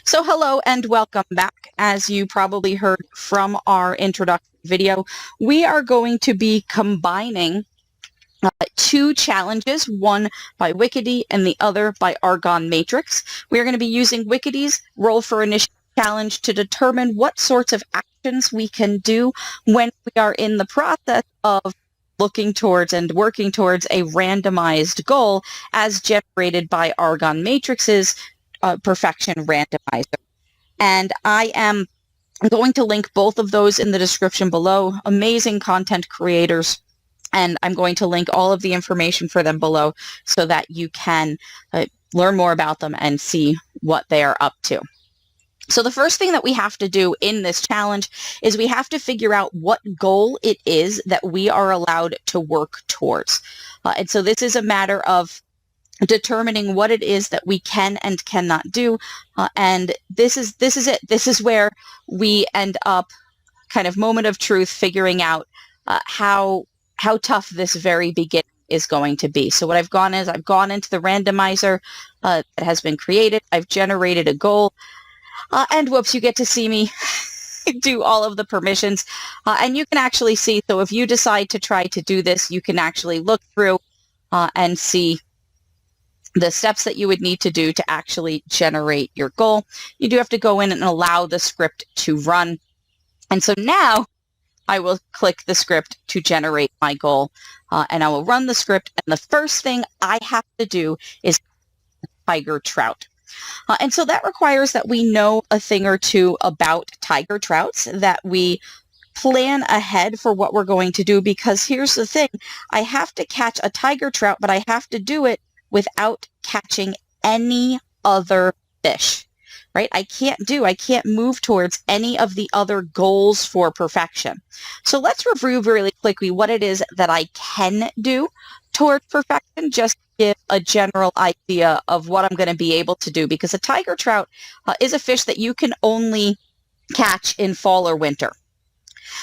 So hello and welcome back. As you probably heard from our introduction video, we are going to be combining two challenges, one by Wickedy and the other by Argon Matrix. We are going to be using Wickedy's Roll for Initiative challenge to determine what sorts of actions we can do when we are in the process of looking towards and working towards a randomized goal as generated by Argon Matrix's perfection randomizer. And I am going to link both of those in the description below. Amazing content creators. And I'm going to link all of the information for them below so that you can learn more about them and see what they are up to. So the first thing that we have to do in this challenge is we have to figure out what goal it is that we are allowed to work towards. And so this is a matter of determining what it is that we can and cannot do. And this is it. This is where we end up kind of moment of truth, figuring out how tough this very beginning is going to be. So what I've gone is I've gone into the randomizer that has been created. I've generated a goal. And whoops, you get to see me do all of the permissions. And you can actually see, so if you decide to try to do this, you can actually look through and see the steps that you would need to do to actually generate your goal. You do have to go in and allow the script to run. And so now I will click the script to generate my goal, and I will run the script. And the first thing I have to do is tiger trout. And so that requires that we know a thing or two about tiger trouts, that we plan ahead for what we're going to do, because here's the thing. I have to catch a tiger trout, but I have to do it without catching any other fish, right? I can't move towards any of the other goals for perfection. So let's review really quickly what it is that I can do toward perfection, just to give a general idea of what I'm going to be able to do, because a tiger trout is a fish that you can only catch in fall or winter.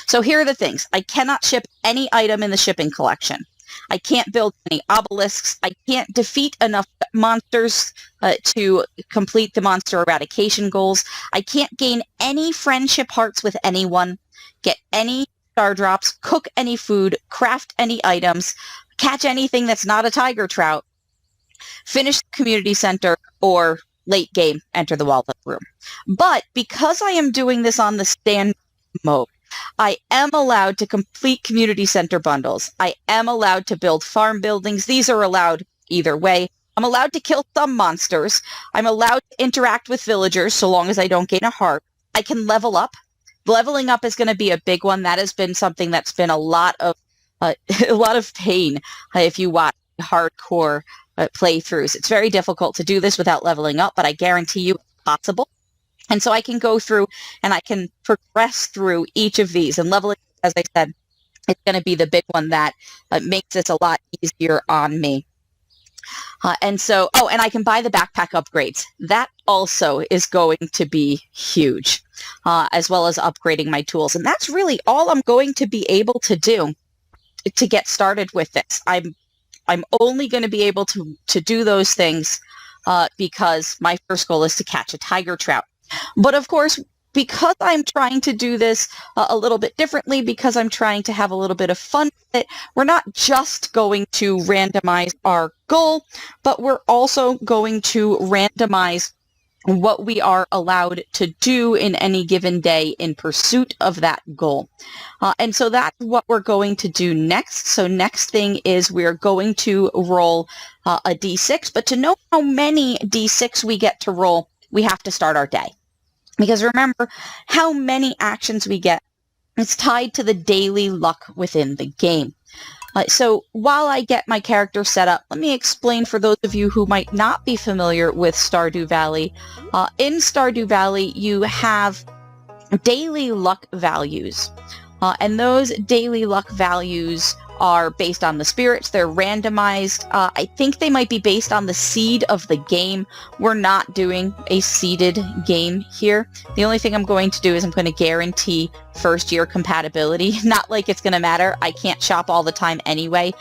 So here are the things. I cannot ship any item in the shipping collection. I can't build any obelisks. I can't defeat enough monsters to complete the monster eradication goals. I can't gain any friendship hearts with anyone, get any star drops, cook any food, craft any items, catch anything that's not a tiger trout, finish the community center, or late game, enter the wallet room. But because I am doing this on the standard mode, I am allowed to complete community center bundles. I am allowed to build farm buildings. These are allowed either way. I'm allowed to kill some monsters. I'm allowed to interact with villagers so long as I don't gain a heart. I can level up. Leveling up is going to be a big one. That has been something that's been a lot of pain if you watch hardcore playthroughs. It's very difficult to do this without leveling up, but I guarantee you it's possible. And so I can go through and I can progress through each of these. And leveling, as I said, it's going to be the big one that makes this a lot easier on me. And I can buy the backpack upgrades. That also is going to be huge, as well as upgrading my tools. And that's really all I'm going to be able to do to get started with this. I'm only going to be able to do those things because my first goal is to catch a tiger trout. But of course, because I'm trying to do this a little bit differently, because I'm trying to have a little bit of fun with it, we're not just going to randomize our goal, but we're also going to randomize what we are allowed to do in any given day in pursuit of that goal. And so that's what we're going to do next. So next thing is we're going to roll a d6, but to know how many d6 we get to roll, we have to start our day. Because remember, how many actions we get is tied to the daily luck within the game. So while I get my character set up, let me explain for those of you who might not be familiar with Stardew Valley. In Stardew Valley, you have daily luck values. And those daily luck values are based on the spirits. They're randomized. I think they might be based on the seed of the game. We're not doing a seeded game here. The only thing I'm going to do is I'm going to guarantee first year compatibility. Not like it's going to matter. I can't shop all the time anyway.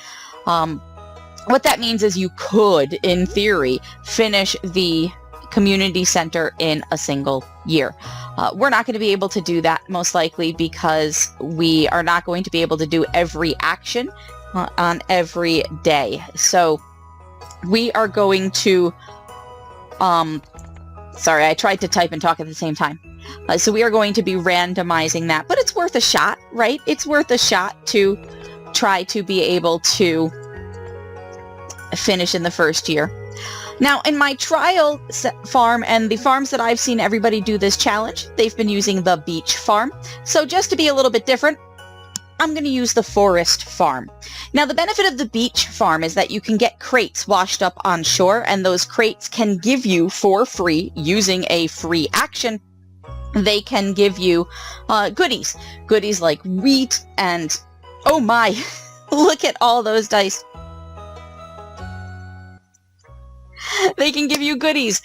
What that means is you could, in theory, finish the community center in a single year. We're not going to be able to do that most likely because we are not going to be able to do every action on every day. So we are going to, sorry, I tried to type and talk at the same time. So we are going to be randomizing that, but it's worth a shot, right? It's worth a shot to try to be able to finish in the first year. Now, in my trial farm and the farms that I've seen everybody do this challenge, they've been using the beach farm. So just to be a little bit different, I'm going to use the forest farm. Now, the benefit of the beach farm is that you can get crates washed up on shore, and those crates can give you for free, using a free action, they can give you goodies. Goodies like wheat and, oh my, look at all those dice. They can give you goodies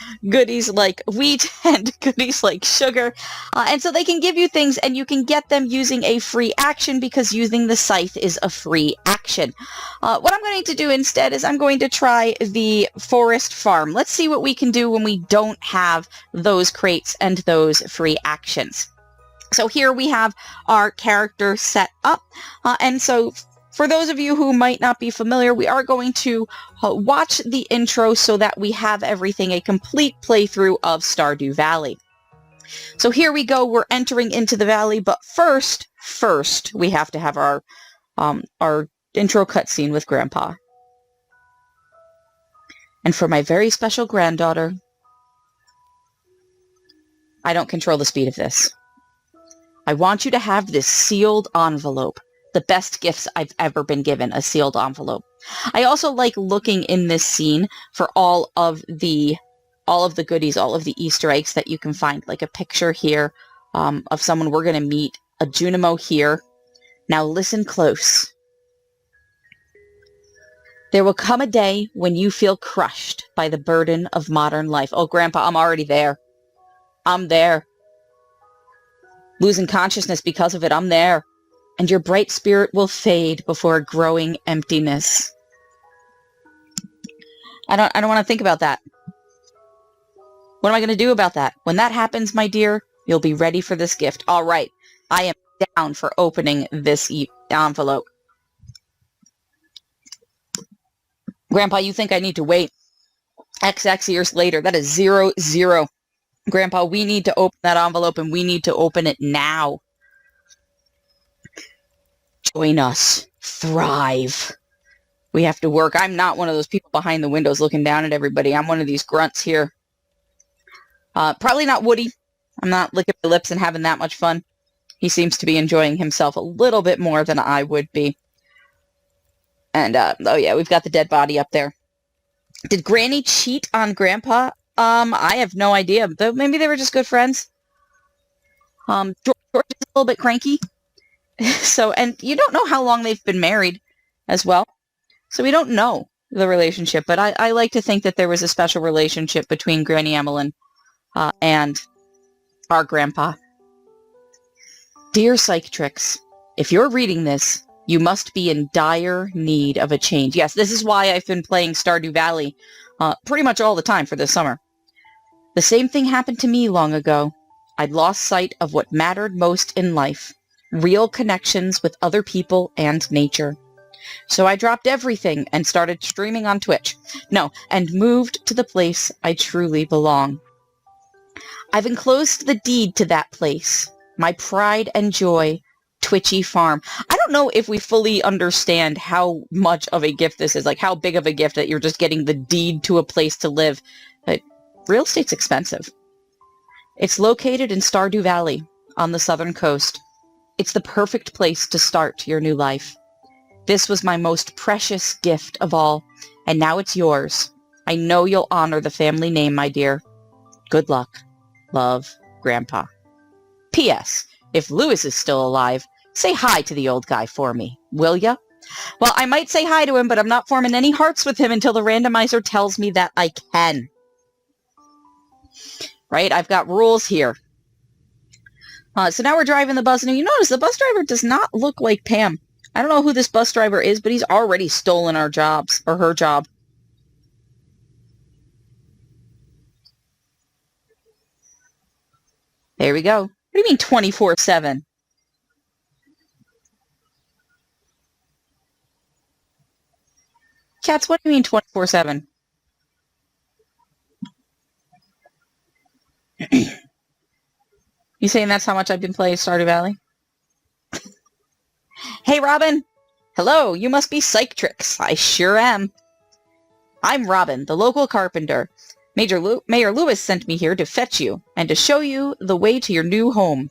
like wheat and goodies like sugar. And so they can give you things and you can get them using a free action because using the scythe is a free action. What I'm going to do instead is I'm going to try the forest farm. Let's see what we can do when we don't have those crates and those free actions. So here we have our character set up. And so for those of you who might not be familiar, we are going to watch the intro so that we have everything, a complete playthrough of Stardew Valley. So here we go, we're entering into the valley, but first, we have to have our intro cutscene with Grandpa. And for my very special granddaughter, I don't control the speed of this. I want you to have this sealed envelope. The best gifts I've ever been given, a sealed envelope. I also like looking in this scene for all of the goodies, all of the Easter eggs that you can find, like a picture here of someone we're going to meet, a Junimo here. Now listen close. There will come a day when you feel crushed by the burden of modern life. Oh, Grandpa, I'm already there. I'm there. Losing consciousness because of it, I'm there. And your bright spirit will fade before a growing emptiness. I don't want to think about that. What am I going to do about that? When that happens, my dear, you'll be ready for this gift. All right, I am down for opening this envelope. Grandpa, you think I need to wait XX years later? That is 0, 0. Grandpa, we need to open that envelope, and we need to open it now. Join us. Thrive. We have to work. I'm not one of those people behind the windows looking down at everybody. I'm one of these grunts here. Probably not Woody. I'm not licking my lips and having that much fun. He seems to be enjoying himself a little bit more than I would be. And, oh yeah, we've got the dead body up there. Did Granny cheat on Grandpa? I have no idea. Maybe they were just good friends. George is a little bit cranky. So, and you don't know how long they've been married as well. So we don't know the relationship, but I like to think that there was a special relationship between Granny Emmeline and our grandpa. Dear PsychTricks, if you're reading this, you must be in dire need of a change. Yes, this is why I've been playing Stardew Valley pretty much all the time for this summer. The same thing happened to me long ago. I'd lost sight of what mattered most in life. Real connections with other people and nature. So I dropped everything and started streaming on Twitch. No, and moved to the place I truly belong. I've enclosed the deed to that place, my pride and joy, Twitchy Farm. I don't know if we fully understand how much of a gift this is, like how big of a gift that you're just getting the deed to a place to live. But real estate's expensive. It's located in Stardew Valley on the southern coast. It's the perfect place to start your new life. This was my most precious gift of all, and now it's yours. I know you'll honor the family name, my dear. Good luck. Love, Grandpa. P.S. If Lewis is still alive, say hi to the old guy for me, will ya? Well, I might say hi to him, but I'm not forming any hearts with him until the randomizer tells me that I can. Right? I've got rules here. So now we're driving the bus, and you notice the bus driver does not look like Pam. I don't know who this bus driver is, but he's already stolen our jobs, or her job. There we go. What do you mean 24/7? Cats, what do you mean 24/7? You saying that's how much I've been playing Stardew Valley? Hey, Robin! Hello, you must be PsychTricks. I sure am. I'm Robin, the local carpenter. Mayor Lewis sent me here to fetch you, and to show you the way to your new home.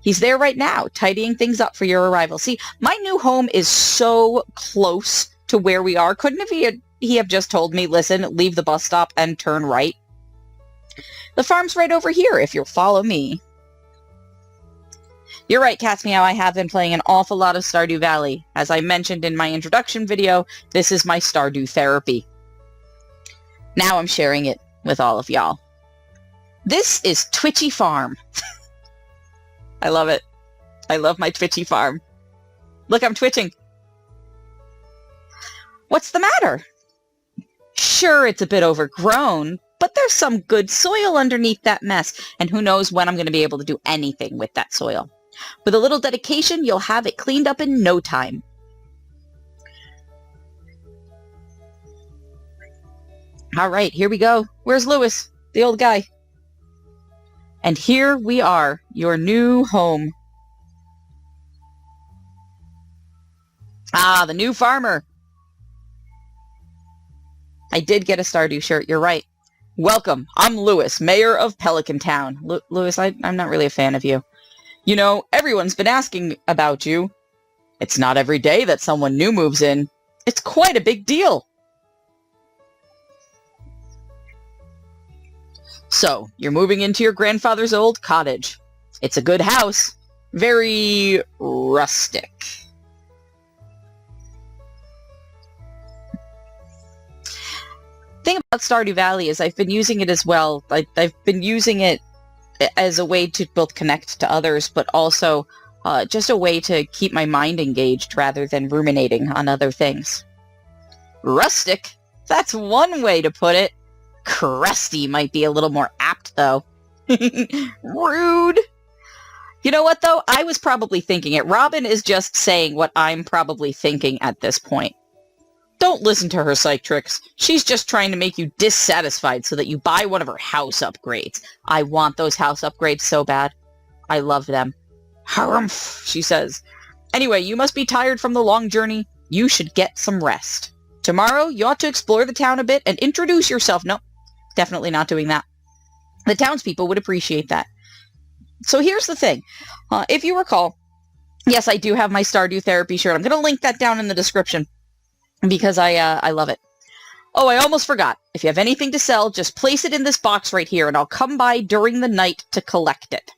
He's there right now, tidying things up for your arrival. See, my new home is so close to where we are. Couldn't he have just told me, listen, leave the bus stop and turn right? The farm's right over here, if you'll follow me. You're right, Cat's Meow, I have been playing an awful lot of Stardew Valley. As I mentioned in my introduction video, this is my Stardew therapy. Now I'm sharing it with all of y'all. This is Twitchy Farm. I love it. I love my Twitchy Farm. Look, I'm twitching. What's the matter? Sure, it's a bit overgrown, but there's some good soil underneath that mess, and who knows when I'm going to be able to do anything with that soil. With a little dedication, you'll have it cleaned up in no time. All right, here we go. Where's Lewis, the old guy? And here we are, your new home. Ah, the new farmer. I did get a Stardew shirt, you're right. Welcome, I'm Lewis, mayor of Pelican Town. Lewis, I'm not really a fan of you. You know, everyone's been asking about you. It's not every day that someone new moves in. It's quite a big deal. So, you're moving into your grandfather's old cottage. It's a good house. Very rustic. The thing about Stardew Valley is I've been using it as well. I've been using it as a way to both connect to others, but also just a way to keep my mind engaged rather than ruminating on other things. Rustic? That's one way to put it. Crusty might be a little more apt, though. Rude. You know what, though? I was probably thinking it. Robin is just saying what I'm probably thinking at this point. Don't listen to her, PsychTricks. She's just trying to make you dissatisfied so that you buy one of her house upgrades. I want those house upgrades so bad. I love them. Harumph, she says. Anyway, you must be tired from the long journey. You should get some rest. Tomorrow, you ought to explore the town a bit and introduce yourself. No, definitely not doing that. The townspeople would appreciate that. So here's the thing. If you recall, yes, I do have my Stardew therapy shirt. I'm going to link that down in the description because I love it. Oh, I almost forgot. If you have anything to sell, just place it in this box right here, and I'll come by during the night to collect it.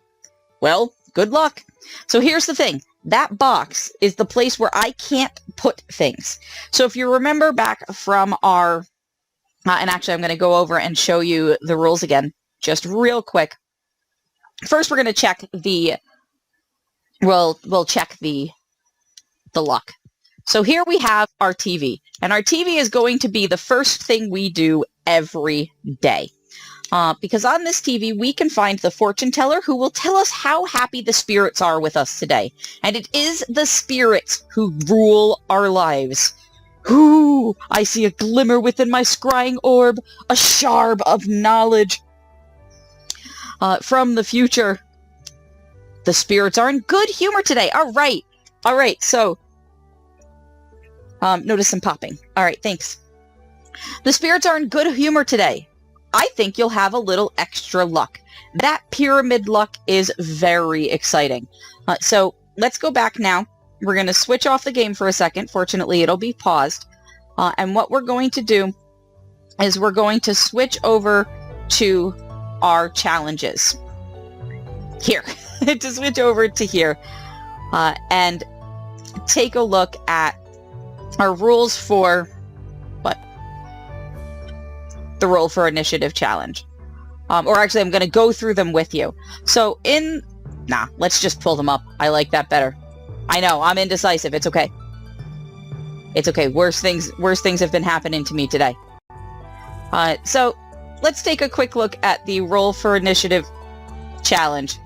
Well, good luck. So here's the thing. That box is the place where I can't put things. So if you remember back from our... and actually, I'm going to go over and show you the rules again, just real quick. First, we're going to check the... We'll check the luck. So here we have our TV. And our TV is going to be the first thing we do every day. Because on this TV, we can find the fortune teller who will tell us how happy the spirits are with us today. And it is the spirits who rule our lives. Ooh, I see a glimmer within my scrying orb, a sharb of knowledge. From the future, the spirits are in good humor today. All right, so... notice some popping. All right, thanks. The spirits are in good humor today. I think you'll have a little extra luck. That pyramid luck is very exciting. So let's go back now. We're going to switch off the game for a second. Fortunately, it'll be paused. And what we're going to do is we're going to switch over to our challenges. Here. To switch over to here. And take a look at our rules for... the roll for initiative challenge. Or actually, I'm going to go through them with you. So let's just pull them up. I like that better. I know, I'm indecisive. It's okay. It's okay. Worse things have been happening to me today. So let's take a quick look at the roll for initiative challenge.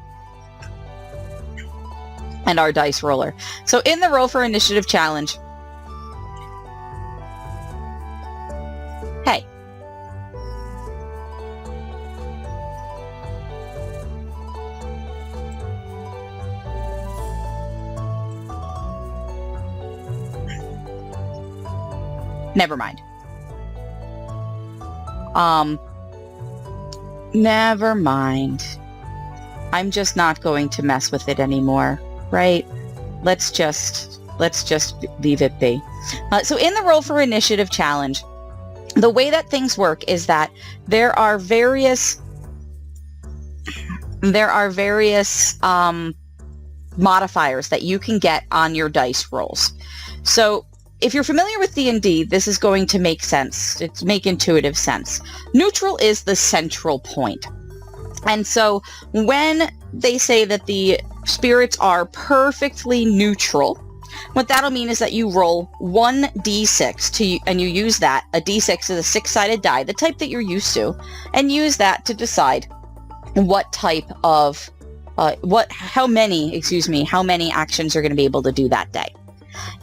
and our dice roller. So in the Roll for Initiative challenge, hey, never mind. Never mind. I'm just not going to mess with it anymore, right? Let's just leave it be. So in the Roll for Initiative challenge, the way that things work is that there are various modifiers that you can get on your dice rolls. So if you're familiar with D&D, this is going to make sense. It's make intuitive sense. Neutral is the central point. And so when they say that the spirits are perfectly neutral, what that'll mean is that you roll 1d6 and you use that. A d6 is a 6-sided die, the type that you're used to, and use that to decide what type of how many actions you're going to be able to do that day.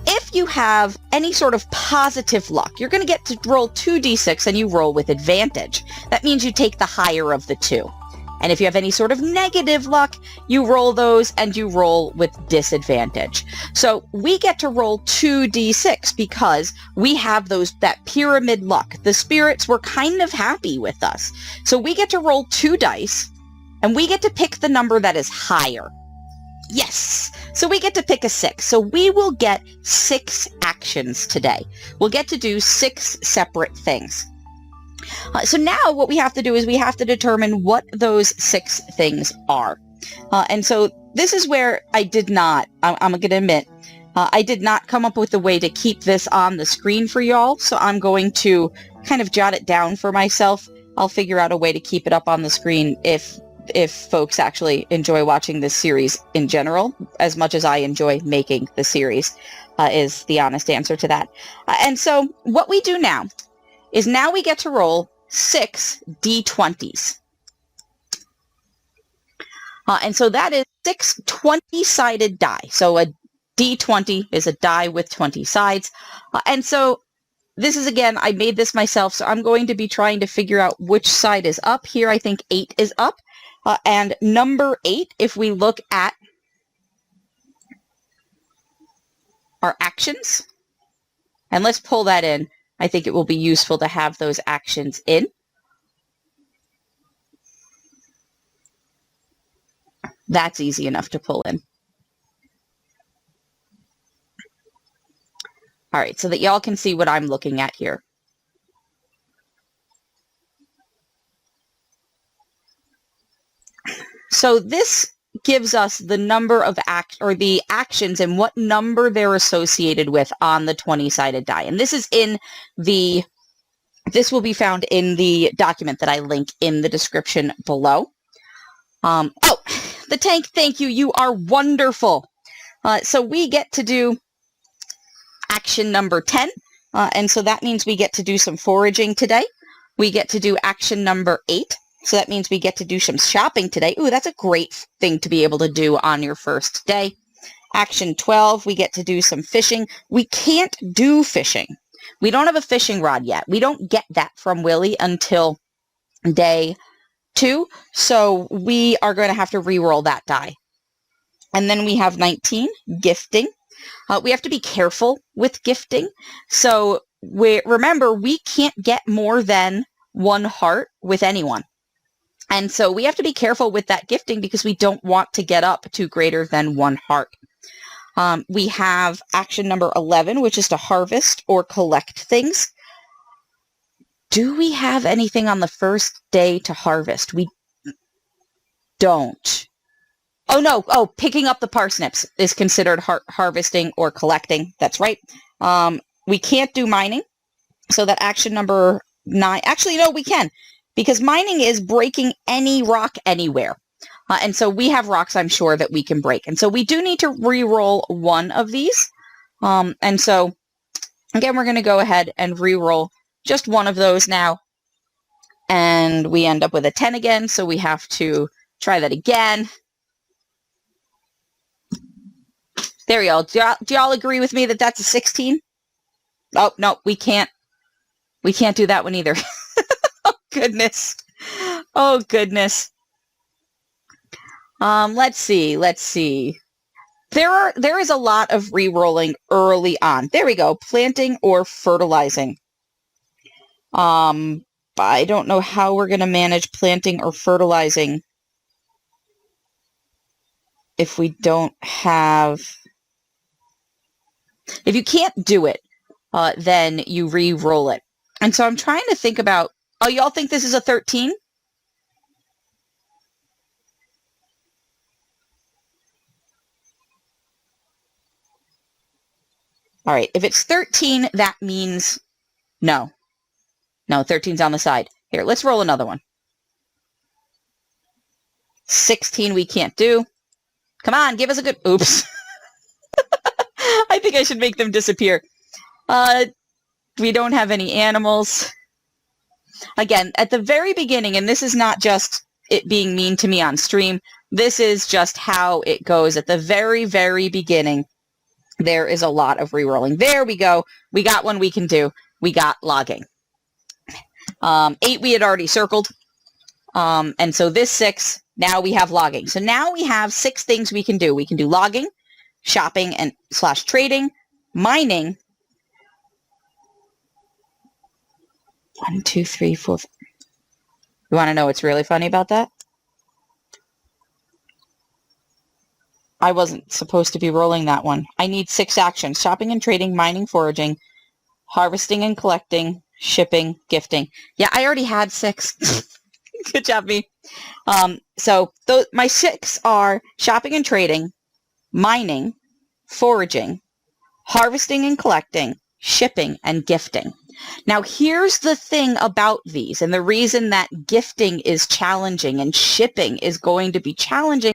If you have any sort of positive luck, you're going to get to roll 2d6 and you roll with advantage. That means you take the higher of the two. And if you have any sort of negative luck, you roll those and you roll with disadvantage. So we get to roll 2d6 because we have that pyramid luck. The spirits were kind of happy with us. So we get to roll 2 dice and we get to pick the number that is higher. Yes! So we get to pick a 6. So we will get 6 actions today. We'll get to do 6 separate things. So now what we have to do is we have to determine what those 6 things are. And so this is where I'm going to admit, I did not come up with a way to keep this on the screen for y'all. So I'm going to kind of jot it down for myself. I'll figure out a way to keep it up on the screen if folks actually enjoy watching this series in general, as much as I enjoy making the series, is the honest answer to that. And so what we do now is we get to roll 6 d20s. And so that is 6 20-sided die. So a d20 is a die with 20 sides. And so this is, again, I made this myself, so I'm going to be trying to figure out which side is up. Here I think 8 is up. And number 8, if we look at our actions, and let's pull that in. I think it will be useful to have those actions in. That's easy enough to pull in. All right, so that y'all can see what I'm looking at here. So this gives us the number of the actions and what number they're associated with on the 20-sided die. And this will be found in the document that I link in the description below. Oh, the tank, thank you. You are wonderful. So we get to do action number 10. And so that means we get to do some foraging today. We get to do action number 8. So that means we get to do some shopping today. Ooh, that's a great thing to be able to do on your first day. Action 12, we get to do some fishing. We can't do fishing. We don't have a fishing rod yet. We don't get that from Willie until day 2. So we are going to have to re-roll that die. And then we have 19, gifting. We have to be careful with gifting. So remember, we can't get more than 1 heart with anyone. And so we have to be careful with that gifting because we don't want to get up to greater than 1 heart. We have action number 11, which is to harvest or collect things. Do we have anything on the first day to harvest? We don't. Oh, no. Oh, picking up the parsnips is considered harvesting or collecting. That's right. We can't do mining. So that action number 9. Actually, no, we can. Because mining is breaking any rock anywhere. And so we have rocks, I'm sure, that we can break. And so we do need to re-roll 1 of these. And so, again, we're going to go ahead and re-roll just 1 of those now. And we end up with a 10 again, so we have to try that again. There we go. Do y'all agree with me that that's a 16? Oh, no, we can't. We can't do that one either. Oh, goodness. Oh, goodness. Let's see. There is a lot of re-rolling early on. There we go. Planting or fertilizing. I don't know how we're going to manage planting or fertilizing if we don't have... If you can't do it, then you re-roll it. And so I'm trying to think about... Oh, y'all think this is a 13? All right, if it's 13, that means no. No, 13's on the side. Here, let's roll another one. 16 we can't do. Come on, give us a good... Oops. I think I should make them disappear. We don't have any animals. Again, at the very beginning, and this is not just it being mean to me on stream, this is just how it goes. At the very, very beginning, there is a lot of re-rolling. There we go. We got one we can do. We got logging. 8 we had already circled. And so this 6, now we have logging. So now we have 6 things we can do. We can do logging, shopping and / trading, mining. 1, 2, 3, 4. You want to know what's really funny about that? I wasn't supposed to be rolling that one. I need 6 actions: shopping and trading, mining, foraging, harvesting and collecting, shipping, gifting. Yeah, I already had 6. Good job, me. So my 6 are shopping and trading, mining, foraging, harvesting and collecting, shipping, and gifting. Now, here's the thing about these, and the reason that gifting is challenging and shipping is going to be challenging.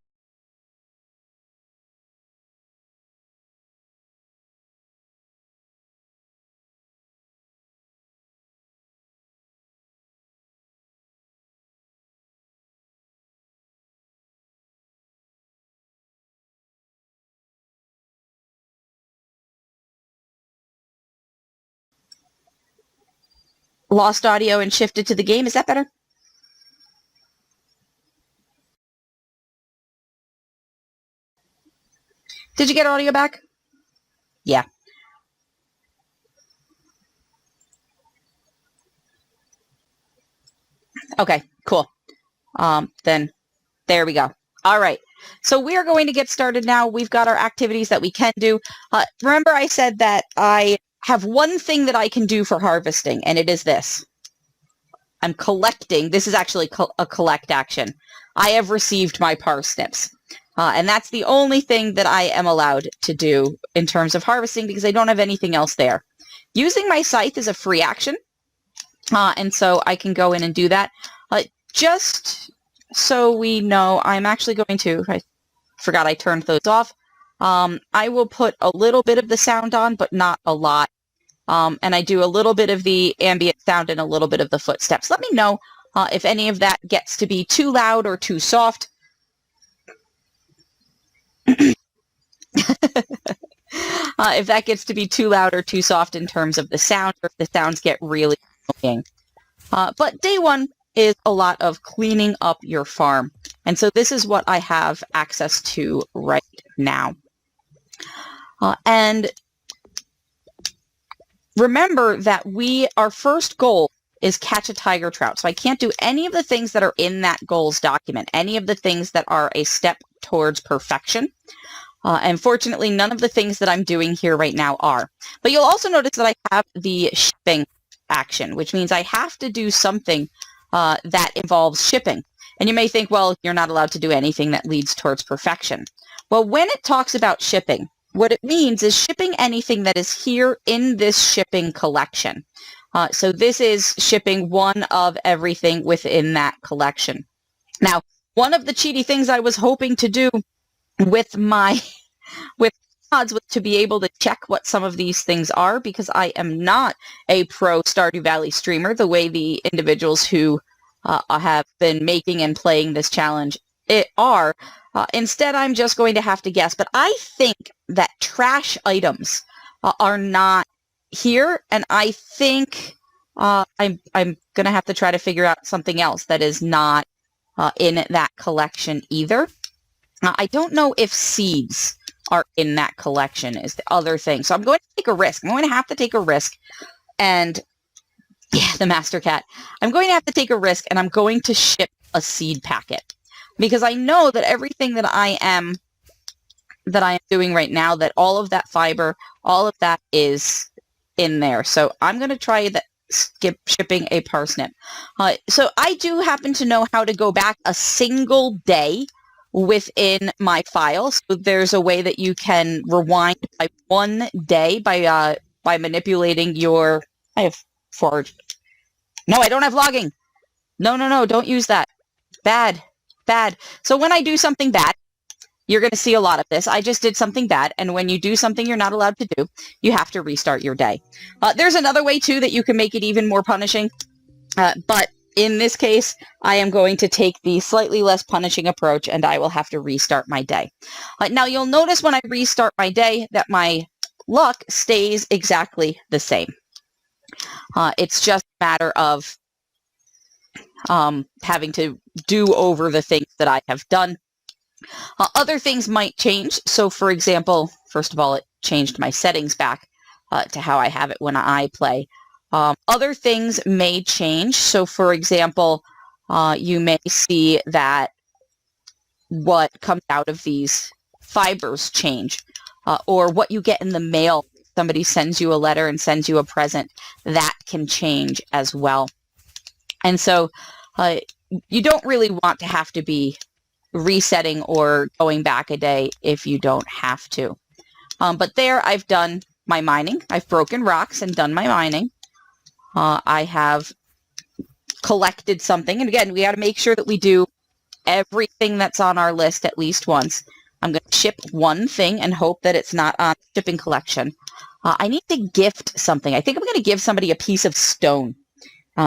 Lost audio and shifted to the game. Is that better? Did you get audio back? Yeah. Okay, cool. Then there we go. All right. So we are going to get started now. We've got our activities that we can do. Remember I said that I have one thing that I can do for harvesting, and it is this. I'm collecting. This is actually a collect action. I have received my parsnips. And that's the only thing that I am allowed to do in terms of harvesting because I don't have anything else there. Using my scythe is a free action. And so I can go in and do that. Just so we know, I'm actually going to, I forgot I turned those off. I will put a little bit of the sound on, but not a lot. And I do a little bit of the ambient sound and a little bit of the footsteps. Let me know if any of that gets to be too loud or too soft. If that gets to be too loud or too soft in terms of the sound, or if the sounds get really annoying. But day 1 is a lot of cleaning up your farm. And so this is what I have access to right now. And remember that our first goal is catch a tiger trout. So I can't do any of the things that are in that goals document, any of the things that are a step towards perfection. And fortunately, none of the things that I'm doing here right now are. But you'll also notice that I have the shipping action, which means I have to do something that involves shipping. And you may think, well, you're not allowed to do anything that leads towards perfection. Well, when it talks about shipping, what it means is shipping anything that is here in this shipping collection. So this is shipping one of everything within that collection. Now, one of the cheaty things I was hoping to do with mods was to be able to check what some of these things are, because I am not a pro Stardew Valley streamer the way the individuals who have been making and playing this challenge it are. Instead, I'm just going to have to guess. But I think that trash items are not here, and I think I'm going to have to try to figure out something else that is not in that collection either. I don't know if seeds are in that collection is the other thing. So I'm going to take a risk. I'm going to have to take a risk. And yeah, the master cat. I'm going to have to take a risk, and I'm going to ship a seed packet. Because I know that everything that I am doing right now, that all of that fiber, all of that is in there. So I'm going to try that shipping a parsnip. So I do happen to know how to go back a single day within my file. So there's a way that you can rewind by one day by manipulating your... I have forge. No, I don't have logging. No, don't use that. Bad. So when I do something bad, you're going to see a lot of this. I just did something bad, and when you do something you're not allowed to do, you have to restart your day. There's another way, too, that you can make it even more punishing, but in this case, I am going to take the slightly less punishing approach, and I will have to restart my day. Now, you'll notice when I restart my day that my luck stays exactly the same. It's just a matter of having to do over the things that I have done. Other things might change. So, for example, first of all, it changed my settings back to how I have it when I play. Other things may change. So, for example, you may see that what comes out of these fibers change, or what you get in the mail. Somebody sends you a letter and sends you a present. That can change as well. And so you don't really want to have to be resetting or going back a day if you don't have to. But there I've done my mining. I've broken rocks and done my mining. I have collected something. And again, we got to make sure that we do everything that's on our list at least once. I'm going to ship one thing and hope that it's not on shipping collection. I need to gift something. I think I'm going to give somebody a piece of stone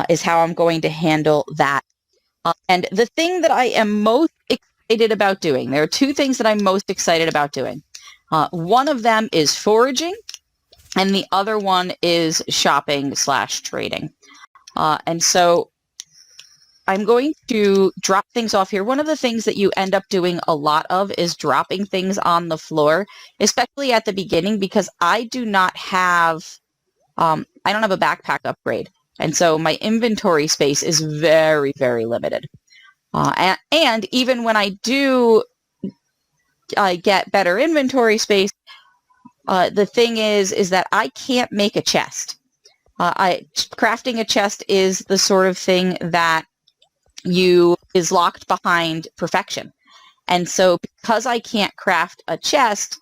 is how I'm going to handle that. And the thing that I am most excited about doing, there are two things that I'm most excited about doing. One of them is foraging, and the other one is shopping/trading. And so I'm going to drop things off here. One of the things that you end up doing a lot of is dropping things on the floor, especially at the beginning, because I do not have, I don't have a backpack upgrade. And so my inventory space is very, very limited. And even when I do get better inventory space, the thing is that I can't make a chest. Crafting a chest is the sort of thing that is locked behind perfection. And so because I can't craft a chest,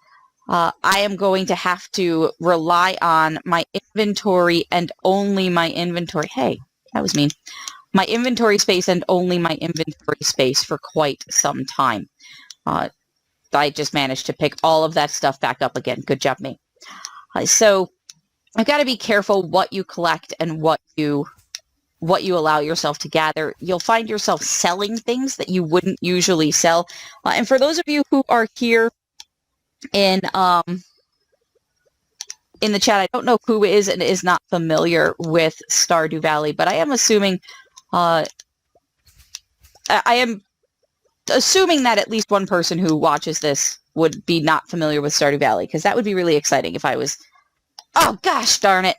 I am going to have to rely on my inventory and only my inventory. Hey, that was mean. My inventory space and only my inventory space for quite some time. I just managed to pick all of that stuff back up again. Good job, me. So I've got to be careful what you collect and what you allow yourself to gather. You'll find yourself selling things that you wouldn't usually sell. And for those of you who are here in the chat, I don't know who is and is not familiar with Stardew Valley, but I am assuming that at least one person who watches this would be not familiar with Stardew Valley, because that would be really exciting if I was... Oh, gosh darn it.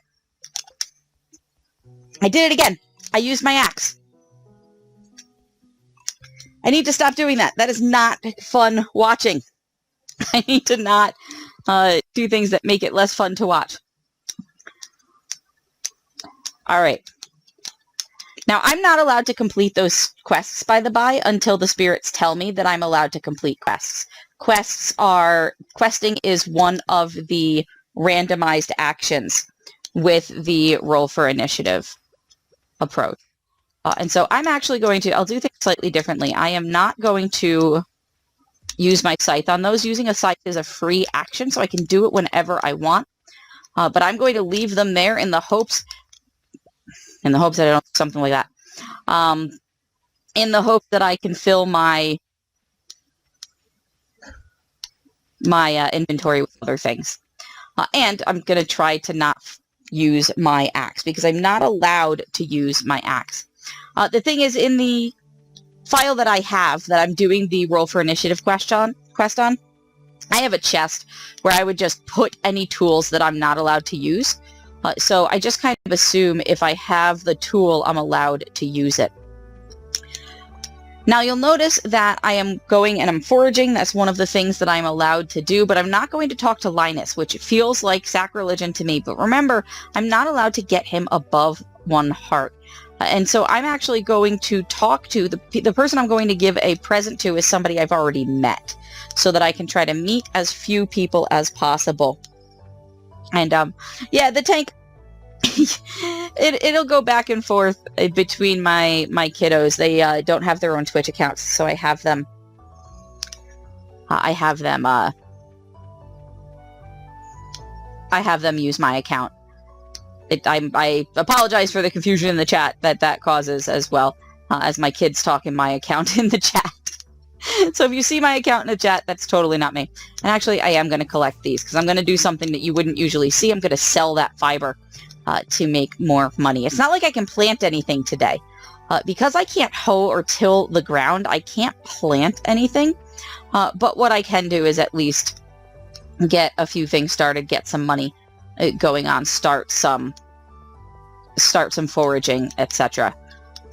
I did it again. I used my axe. I need to stop doing that. That is not fun watching. I need to not do things that make it less fun to watch. All right. Now, I'm not allowed to complete those quests, by the by, until the spirits tell me that I'm allowed to complete quests. Questing is one of the randomized actions with the roll for initiative approach. And so I'm actually I'll do things slightly differently. I am not going to use my scythe on those. Using a scythe is a free action, so I can do it whenever I want. But I'm going to leave them there in the hopes that I don't do something like that. In the hope that I can fill my my inventory with other things. And I'm going to try to not use my axe because I'm not allowed to use my axe. The thing is, in the file that I have that I'm doing the roll for initiative quest on, I have a chest where I would just put any tools that I'm not allowed to use. So I just kind of assume if I have the tool, I'm allowed to use it. Now you'll notice that I am going and I'm foraging. That's one of the things that I'm allowed to do, but I'm not going to talk to Linus, which feels like sacrilegion to me. But remember, I'm not allowed to get him above 1 heart. And so I'm actually going to talk to the person I'm going to give a present to is somebody I've already met, so that I can try to meet as few people as possible. And yeah, the tank, it'll go back and forth between my kiddos. They don't have their own Twitch accounts, so I have them use my account. I apologize for the confusion in the chat that causes, as well as my kids talk in my account in the chat. So if you see my account in the chat, that's totally not me. And actually, I am going to collect these because I'm going to do something that you wouldn't usually see. I'm going to sell that fiber to make more money. It's not like I can plant anything today. Because I can't hoe or till the ground, I can't plant anything. But what I can do is at least get a few things started, get some money going on, start some foraging, etc.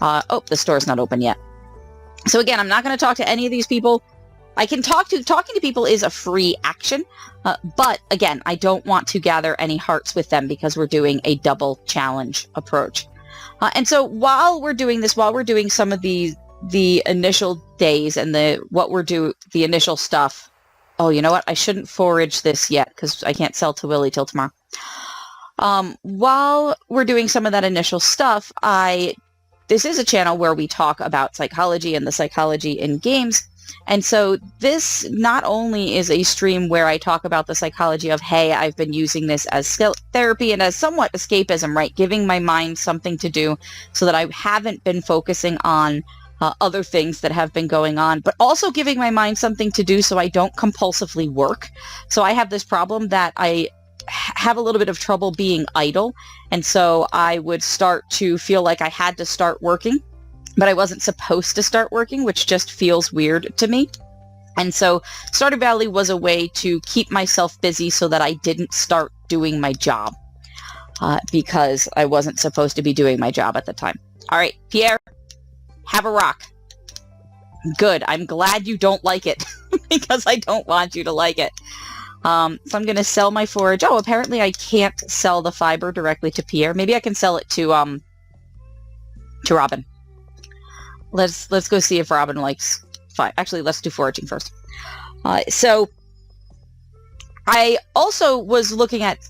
Oh, the store's not open yet. So again, I'm not going to talk to any of these people. I can talking to people is a free action, but again, I don't want to gather any hearts with them because we're doing a double challenge approach. And so while we're doing this, while we're doing some of the initial days and the initial stuff. Oh, you know what? I shouldn't forage this yet because I can't sell to Willie till tomorrow. While we're doing some of that initial stuff, this is a channel where we talk about psychology and the psychology in games. And so this not only is a stream where I talk about the psychology of, hey, I've been using this as therapy and as somewhat escapism, right? Giving my mind something to do so that I haven't been focusing on other things that have been going on, but also giving my mind something to do so I don't compulsively work. So I have this problem that I have a little bit of trouble being idle. And so I would start to feel like I had to start working, but I wasn't supposed to start working, which just feels weird to me. And so Stardew Valley was a way to keep myself busy so that I didn't start doing my job because I wasn't supposed to be doing my job at the time. All right, Pierre, have a rock. Good. I'm glad you don't like it because I don't want you to like it. So I'm going to sell my forage. Oh, apparently I can't sell the fiber directly to Pierre. Maybe I can sell it to Robin. Let's go see if Robin likes fine. Actually, let's do foraging first. So I also was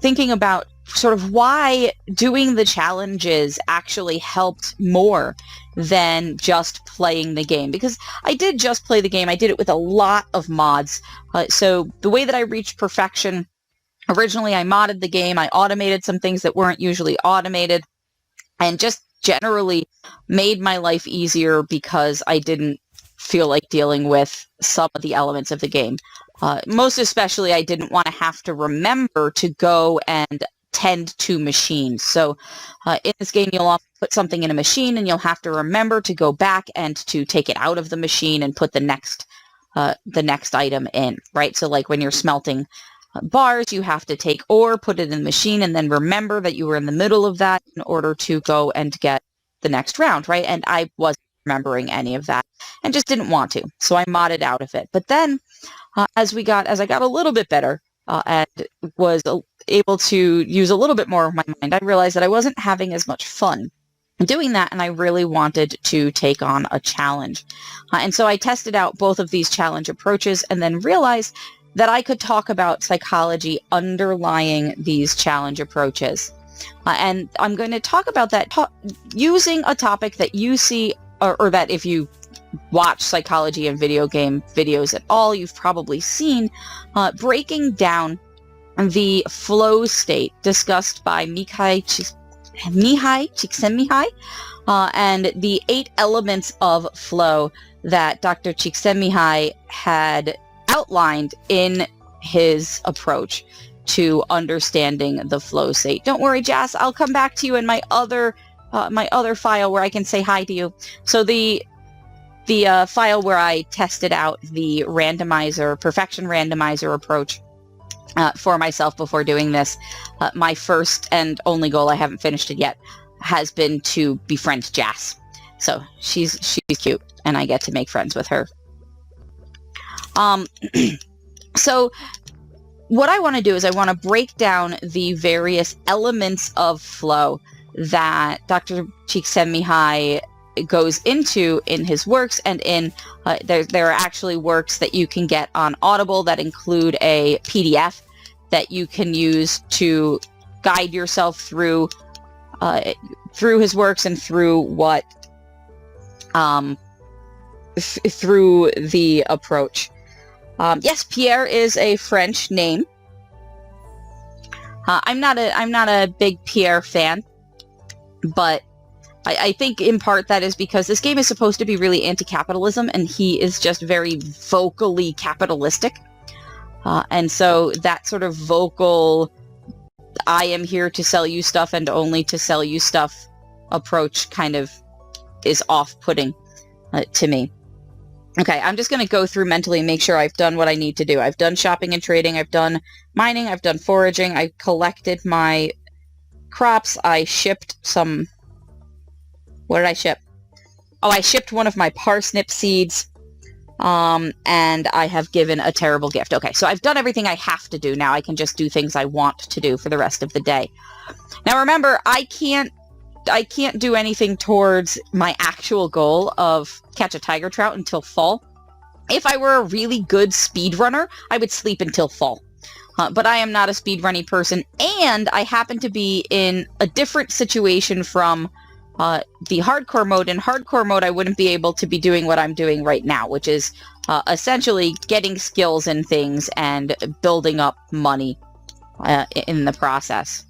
thinking about sort of why doing the challenges actually helped more than just playing the game. Because I did just play the game. I did it with a lot of mods. So the way that I reached perfection, originally I modded the game. I automated some things that weren't usually automated. And just generally made my life easier because I didn't feel like dealing with some of the elements of the game. Most especially, I didn't want to have to remember to go and tend to machines. So in this game, you'll often put something in a machine and you'll have to remember to go back and to take it out of the machine and put the next item in, right? So like when you're smelting bars, you have to take ore, put it in the machine, and then remember that you were in the middle of that in order to go and get the next round, right? And I wasn't remembering any of that and just didn't want to. So I modded out of it. But then as I got a little bit better and was able to use a little bit more of my mind, I realized that I wasn't having as much fun doing that, and I really wanted to take on a challenge. And so I tested out both of these challenge approaches and then realized that I could talk about psychology underlying these challenge approaches. And I'm going to talk about that using a topic that you see, or that if you watch psychology and video game videos at all, you've probably seen, breaking down the flow state discussed by Mihaly Csikszentmihalyi, and the 8 elements of flow that Dr. Csikszentmihalyi had outlined in his approach to understanding the flow state. Don't worry, Jas, I'll come back to you in my other file where I can say hi to you. So the file where I tested out the perfection randomizer approach for myself before doing this, my first and only goal, I haven't finished it yet, has been to befriend Jas. So she's cute, and I get to make friends with her. So what I want to do is I want to break down the various elements of flow that Dr. Csikszentmihalyi goes into in his works, and in there are actually works that you can get on Audible that include a PDF that you can use to guide yourself through his works and through what through the approach. Yes, Pierre is a French name. I'm not a big Pierre fan, but I think in part that is because this game is supposed to be really anti-capitalism, and he is just very vocally capitalistic. And so that sort of vocal, I am here to sell you stuff and only to sell you stuff approach kind of is off-putting to me. Okay, I'm just going to go through mentally and make sure I've done what I need to do. I've done shopping and trading, I've done mining, I've done foraging, I collected my crops, I shipped some... What did I ship? Oh, I shipped one of my parsnip seeds, and I have given a terrible gift. Okay, so I've done everything I have to do. Now I can just do things I want to do for the rest of the day. Now remember, I can't do anything towards my actual goal of catch a tiger trout until fall. If I were a really good speedrunner, I would sleep until fall. But I am not a speedrunning person, and I happen to be in a different situation from the hardcore mode. In hardcore mode, I wouldn't be able to be doing what I'm doing right now, which is essentially getting skills in things and building up money in the process.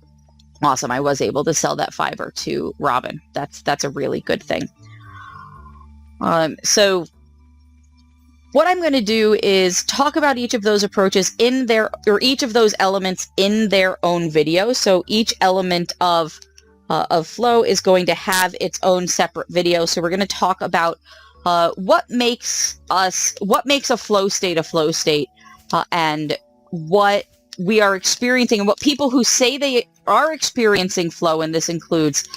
Awesome, I was able to sell that fiber to Robin. That's a really good thing. So what I'm going to do is talk about each of those approaches each of those elements in their own video. So each element of flow is going to have its own separate video. So we're going to talk about what makes a flow state, and what we are experiencing, and what people who say they are experiencing flow, and this includes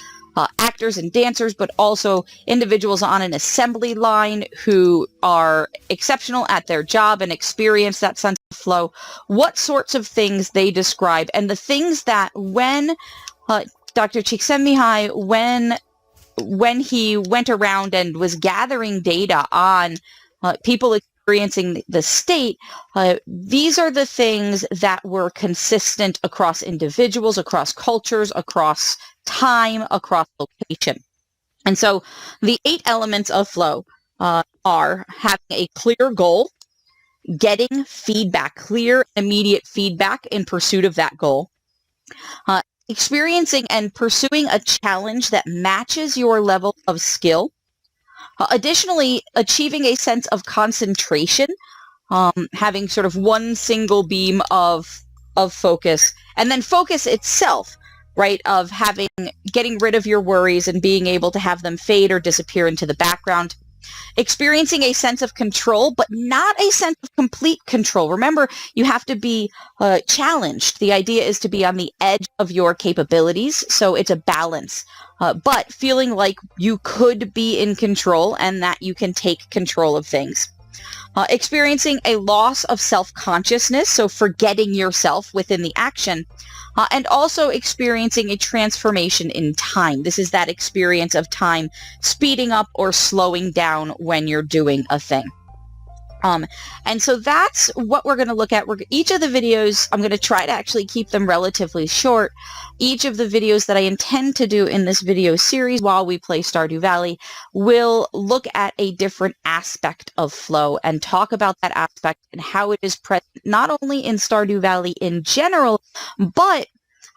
actors and dancers, but also individuals on an assembly line who are exceptional at their job and experience that sense of flow, what sorts of things they describe, and the things that when Dr. Csikszentmihalyi, when he went around and was gathering data on people experiencing the state, these are the things that were consistent across individuals, across cultures, across time, across location. And so the 8 elements of flow are having a clear goal, getting feedback, clear, immediate feedback in pursuit of that goal, experiencing and pursuing a challenge that matches your level of skill. Additionally, achieving a sense of concentration, having sort of one single beam of focus, and then focus itself, right, of getting rid of your worries and being able to have them fade or disappear into the background. Experiencing a sense of control, but not a sense of complete control. Remember, you have to be challenged. The idea is to be on the edge of your capabilities, so it's a balance. But feeling like you could be in control and that you can take control of things. Experiencing a loss of self-consciousness, so forgetting yourself within the action. And also experiencing a transformation in time. This is that experience of time speeding up or slowing down when you're doing a thing. And so that's what we're going to look at. Each of the videos, I'm going to try to actually keep them relatively short. Each of the videos that I intend to do in this video series while we play Stardew Valley will look at a different aspect of flow and talk about that aspect and how it is present not only in Stardew Valley in general, but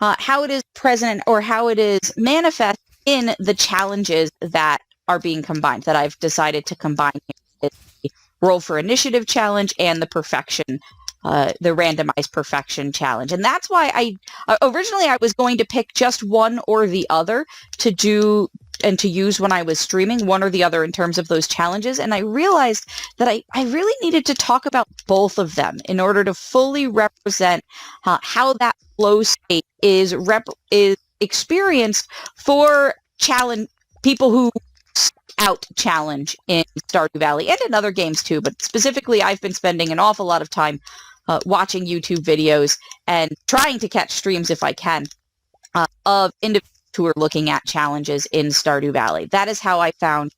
how it is present or how it is manifest in the challenges that are being combined, that I've decided to combine here. Roll for Initiative challenge and the Perfection the Randomized Perfection Challenge. And that's why originally I was going to pick just one or the other to do and to use when I was streaming, one or the other in terms of those challenges. And I realized that I really needed to talk about both of them in order to fully represent how that flow state is experienced for people who out challenge in Stardew Valley and in other games too. But specifically, I've been spending an awful lot of time watching YouTube videos and trying to catch streams if I can of individuals who are looking at challenges in Stardew Valley. That is how I found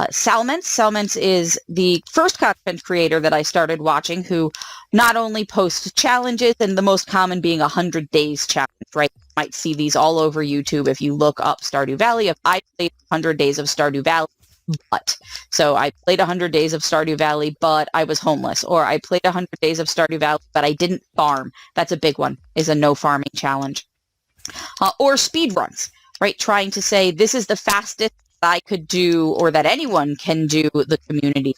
Salments. Salments is the first content creator that I started watching who not only posts challenges, and the most common being 100 days challenge, right? You might see these all over YouTube if you look up Stardew Valley. If I played 100 days of Stardew Valley, so I played 100 days of Stardew Valley, but I was homeless. Or I played 100 days of Stardew Valley, but I didn't farm. That's a big one, is a no farming challenge. Or speed runs, right? Trying to say this is the fastest I could do or that anyone can do the community.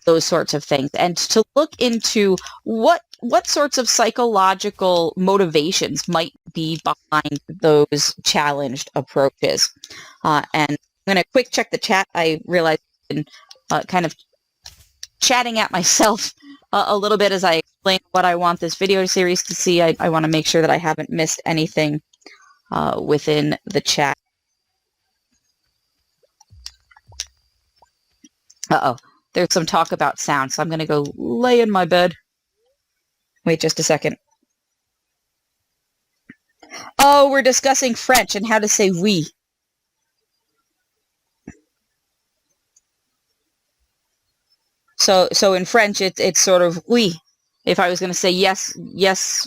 Those sorts of things. And to look into what sorts of psychological motivations might be behind those challenged approaches. And I'm going to quick check the chat. I realized I've been kind of chatting at myself a little bit as I explain what I want this video series to see. I want to make sure that I haven't missed anything within the chat. Uh-oh. There's some talk about sound, so I'm going to go lay in my bed. Wait just a second. Oh, we're discussing French and how to say oui. So in French, it's sort of oui. If I was going to say yes,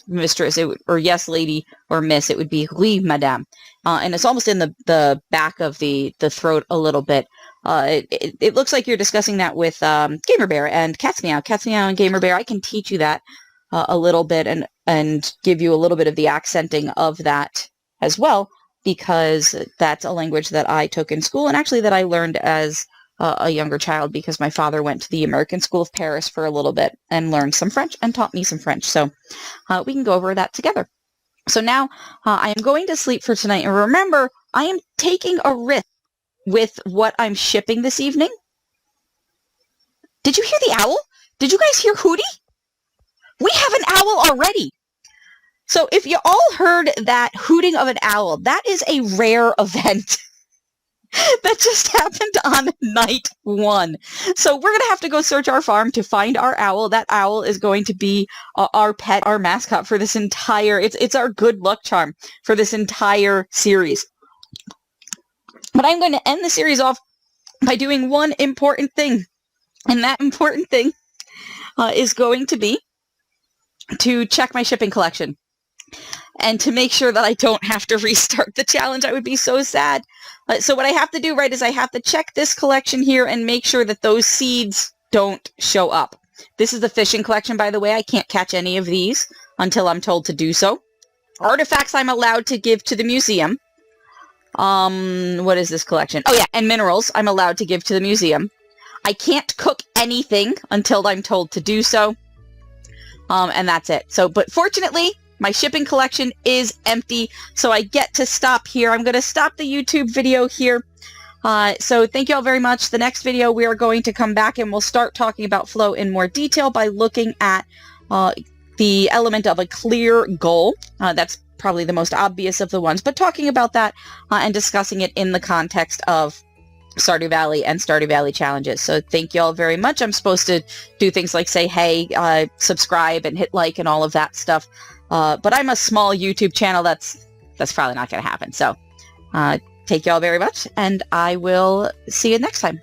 mistress, or yes, lady, or miss, it would be oui, madame. And it's almost in the back of the throat a little bit. It looks like you're discussing that with Gamer Bear and Cat's Meow. Cat's Meow and Gamer Bear, I can teach you that a little bit and give you a little bit of the accenting of that as well, because that's a language that I took in school and actually that I learned as a younger child because my father went to the American School of Paris for a little bit and learned some French and taught me some French. So we can go over that together. So now I am going to sleep for tonight. And remember, I am taking a risk with what I'm shipping this evening. Did you hear the owl? Did you guys hear Hootie? We have an owl already. So if you all heard that hooting of an owl, that is a rare event. That just happened on night 1. So we're going to have to go search our farm to find our owl. That owl is going to be our pet, our mascot for this entire, it's our good luck charm for this entire series. But I'm going to end the series off by doing one important thing. And that important thing is going to be to check my shipping collection. And to make sure that I don't have to restart the challenge. I would be so sad. So what I have to do, right, is I have to check this collection here and make sure that those seeds don't show up. This is the fishing collection, by the way. I can't catch any of these until I'm told to do so. Artifacts I'm allowed to give to the museum. What is this collection? Oh yeah, and minerals I'm allowed to give to the museum. I can't cook anything until I'm told to do so. And that's it. So, but fortunately, my shipping collection is empty, so I get to stop here. I'm going to stop the YouTube video here. So thank you all very much. The next video, we are going to come back and we'll start talking about flow in more detail by looking at the element of a clear goal. That's probably the most obvious of the ones, but talking about that and discussing it in the context of Stardew Valley and Stardew Valley challenges. So thank you all very much. I'm supposed to do things like say, hey, subscribe and hit like and all of that stuff. But I'm a small YouTube channel. That's probably not going to happen. So take you all very much, and I will see you next time.